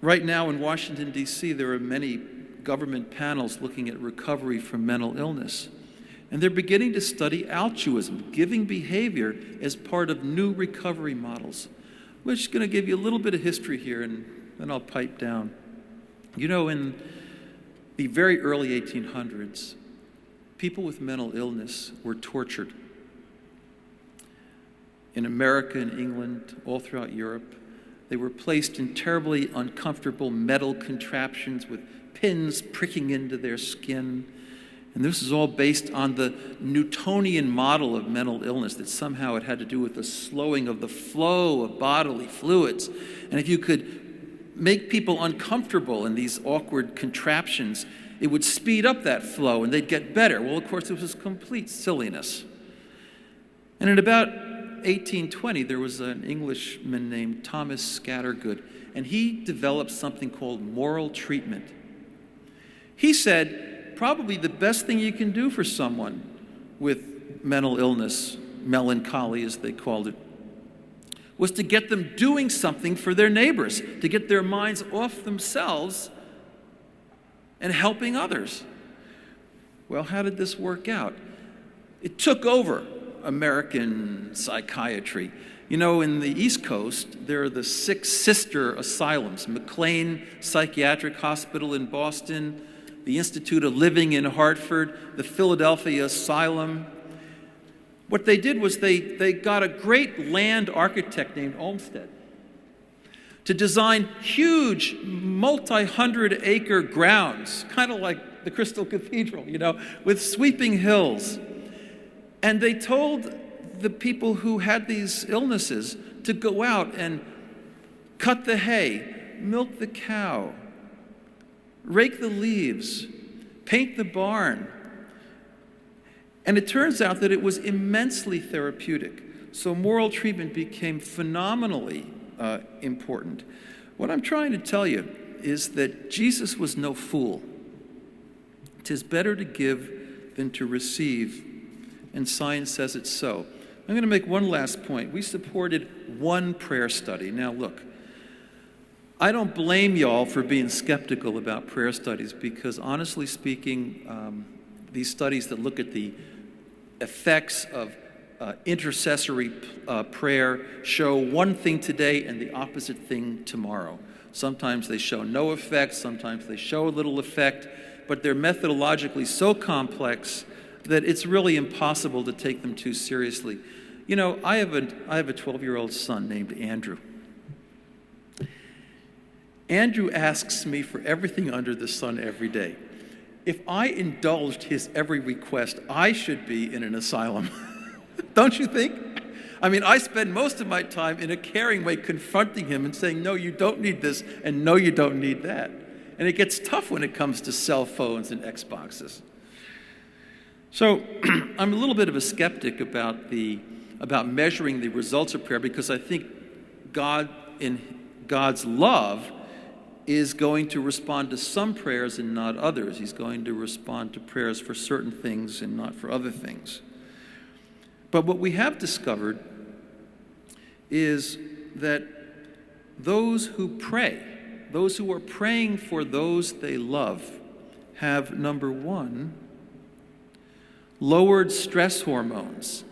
Right now in Washington, D.C., there are many government panels looking at recovery from mental illness. And they're beginning to study altruism, giving behavior, as part of new recovery models. I'm just going to give you a little bit of history here, and then I'll pipe down. You know, in the very early 1800s, people with mental illness were tortured. In America and England, all throughout Europe, they were placed in terribly uncomfortable metal contraptions with pins pricking into their skin. And this is all based on the Newtonian model of mental illness, that somehow it had to do with the slowing of the flow of bodily fluids. And if you could make people uncomfortable in these awkward contraptions, it would speed up that flow and they'd get better. Well, of course, it was complete silliness. And in about 1820, there was an Englishman named Thomas Scattergood, and he developed something called moral treatment. He said, probably the best thing you can do for someone with mental illness, melancholy as they called it, was to get them doing something for their neighbors, to get their minds off themselves and helping others. Well, how did this work out? It took over American psychiatry. You know, in the East Coast, there are the 6 sister asylums: McLean Psychiatric Hospital in Boston, the Institute of Living in Hartford, the Philadelphia Asylum. What they did was they got a great land architect named Olmsted to design huge multi-hundred-acre grounds, kind of like the Crystal Cathedral, you know, with sweeping hills. And they told the people who had these illnesses to go out and cut the hay, milk the cow, rake the leaves, paint the barn. And it turns out that it was immensely therapeutic. So moral treatment became phenomenally important. What I'm trying to tell you is that Jesus was no fool. 'Tis better to give than to receive, and science says it's so. I'm going to make one last point. We supported one prayer study. Now look, I don't blame y'all for being skeptical about prayer studies, because honestly speaking, these studies that look at the effects of intercessory prayer show one thing today and the opposite thing tomorrow. Sometimes they show no effect, sometimes they show a little effect, but they're methodologically so complex that it's really impossible to take them too seriously. You know, I have a 12-year-old son named Andrew. Andrew asks me for everything under the sun every day. If I indulged his every request, I should be in an asylum. Don't you think? I mean, I spend most of my time in a caring way confronting him and saying, no, you don't need this, and no, you don't need that. And it gets tough when it comes to cell phones and Xboxes. So I'm a little bit of a skeptic about measuring the results of prayer, because I think God, in God's love, is going to respond to some prayers and not others. He's going to respond to prayers for certain things and not for other things. But what we have discovered is that those who pray, those who are praying for those they love, have, number one, lowered stress hormones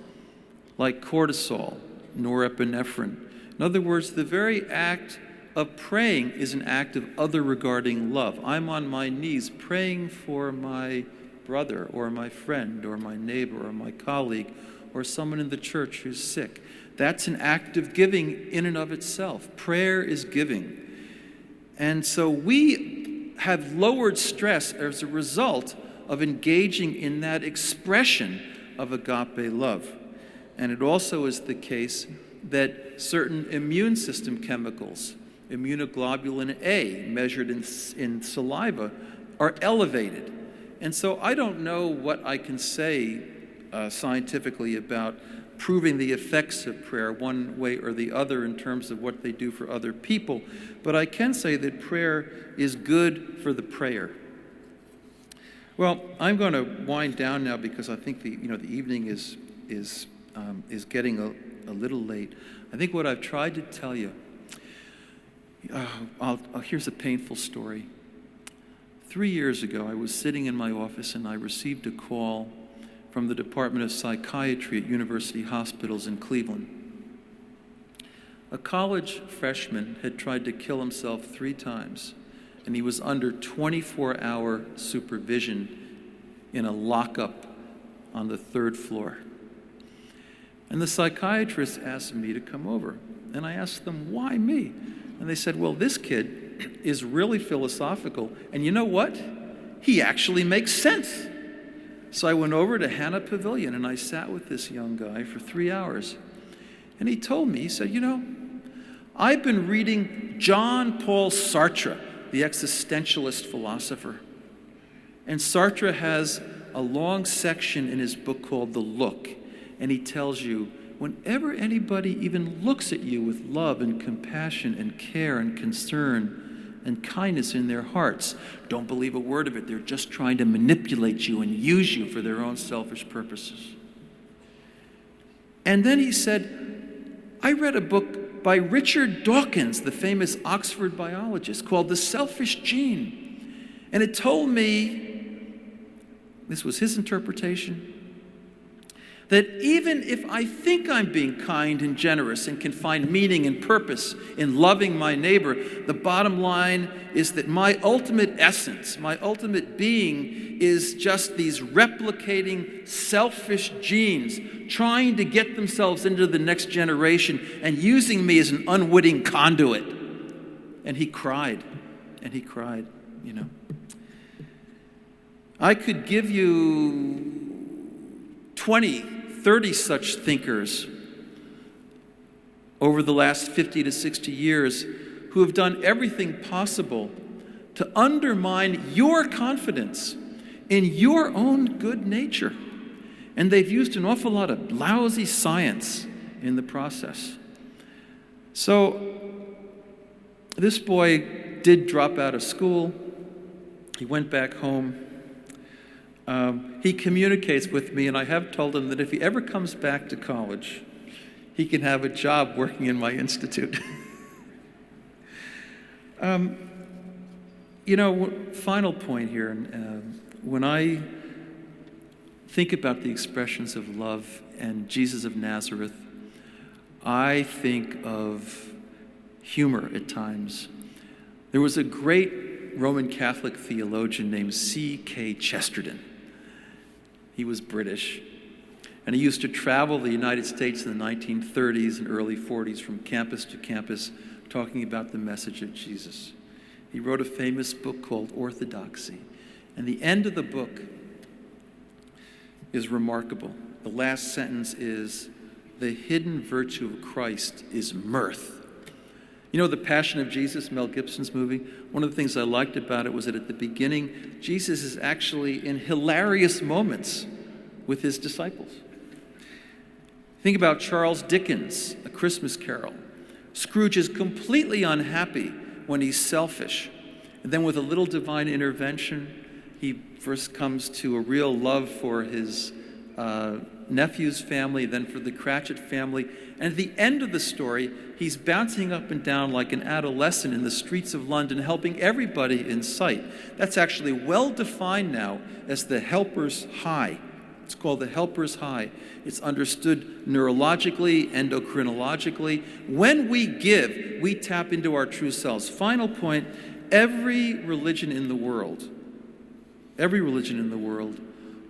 like cortisol, norepinephrine. In other words, the very act of praying is an act of other regarding love. I'm on my knees praying for my brother or my friend or my neighbor or my colleague or someone in the church who's sick. That's an act of giving in and of itself. Prayer is giving. And so we have lowered stress as a result of engaging in that expression of agape love. And it also is the case that certain immune system chemicals, immunoglobulin A, measured in saliva, are elevated. And so I don't know what I can say scientifically about proving the effects of prayer one way or the other in terms of what they do for other people, but I can say that prayer is good for the prayer. Well, I'm going to wind down now because I think the evening is getting a little late. I think what I've tried to tell you, Here's a painful story. 3 years ago, I was sitting in my office and I received a call from the Department of Psychiatry at University Hospitals in Cleveland. A college freshman had tried to kill himself 3 times, and he was under 24-hour supervision in a lockup on the 3rd floor. And the psychiatrist asked me to come over, and I asked them, why me? And they said, well, this kid is really philosophical, and you know what? He actually makes sense. So I went over to Hannah Pavilion, and I sat with this young guy for 3 hours. And he told me, he said, I've been reading Jean Paul Sartre, the existentialist philosopher. And Sartre has a long section in his book called The Look. And he tells you, whenever anybody even looks at you with love and compassion and care and concern and kindness in their hearts, don't believe a word of it. They're just trying to manipulate you and use you for their own selfish purposes. And then he said, I read a book by Richard Dawkins, the famous Oxford biologist, called The Selfish Gene. And it told me, this was his interpretation, that even if I think I'm being kind and generous and can find meaning and purpose in loving my neighbor, the bottom line is that my ultimate essence, my ultimate being is just these replicating selfish genes trying to get themselves into the next generation and using me as an unwitting conduit. And he cried, I could give you 20, 30 such thinkers over the last 50 to 60 years who have done everything possible to undermine your confidence in your own good nature. And they've used an awful lot of lousy science in the process. So this boy did drop out of school. He went back home. He communicates with me, and I have told him that if he ever comes back to college, he can have a job working in my institute. Final point here. When I think about the expressions of love and Jesus of Nazareth, I think of humor at times. There was a great Roman Catholic theologian named C.K. Chesterton. He was British, and he used to travel the United States in the 1930s and early 40s from campus to campus talking about the message of Jesus. He wrote a famous book called Orthodoxy, and the end of the book is remarkable. The last sentence is, the hidden virtue of Christ is mirth. The Passion of Jesus, Mel Gibson's movie? One of the things I liked about it was that at the beginning, Jesus is actually in hilarious moments with his disciples. Think about Charles Dickens, A Christmas Carol. Scrooge is completely unhappy when he's selfish. And then with a little divine intervention, he first comes to a real love for his nephew's family, then for the Cratchit family. And at the end of the story, he's bouncing up and down like an adolescent in the streets of London, helping everybody in sight. That's actually well defined now as the helper's high. It's called the helper's high. It's understood neurologically, endocrinologically. When we give, we tap into our true selves. Final point, every religion in the world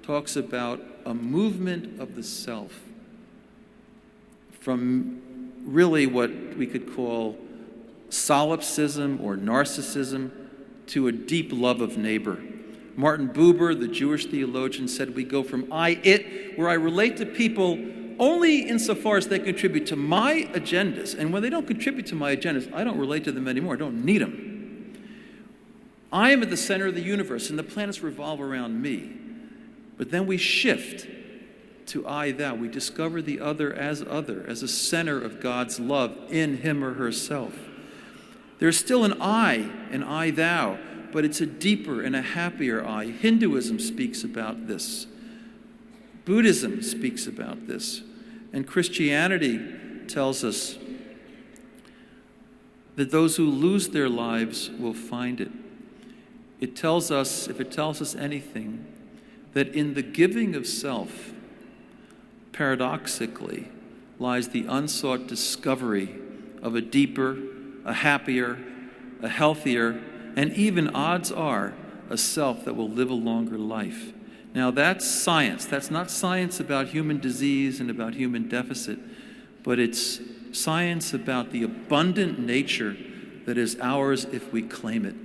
talks about a movement of the self from really what we could call solipsism or narcissism to a deep love of neighbor. Martin Buber, the Jewish theologian, said we go from I-it, where I relate to people only insofar as they contribute to my agendas. And when they don't contribute to my agendas, I don't relate to them anymore. I don't need them. I am at the center of the universe, and the planets revolve around me. But then we shift to I, thou. We discover the other as a center of God's love in him or herself. There's still an I, thou, but it's a deeper and a happier I. Hinduism speaks about this. Buddhism speaks about this. And Christianity tells us that those who lose their lives will find it. It tells us, if it tells us anything, that in the giving of self, paradoxically, lies the unsought discovery of a deeper, a happier, a healthier, and even, odds are, a self that will live a longer life. Now that's science. That's not science about human disease and about human deficit, but it's science about the abundant nature that is ours if we claim it.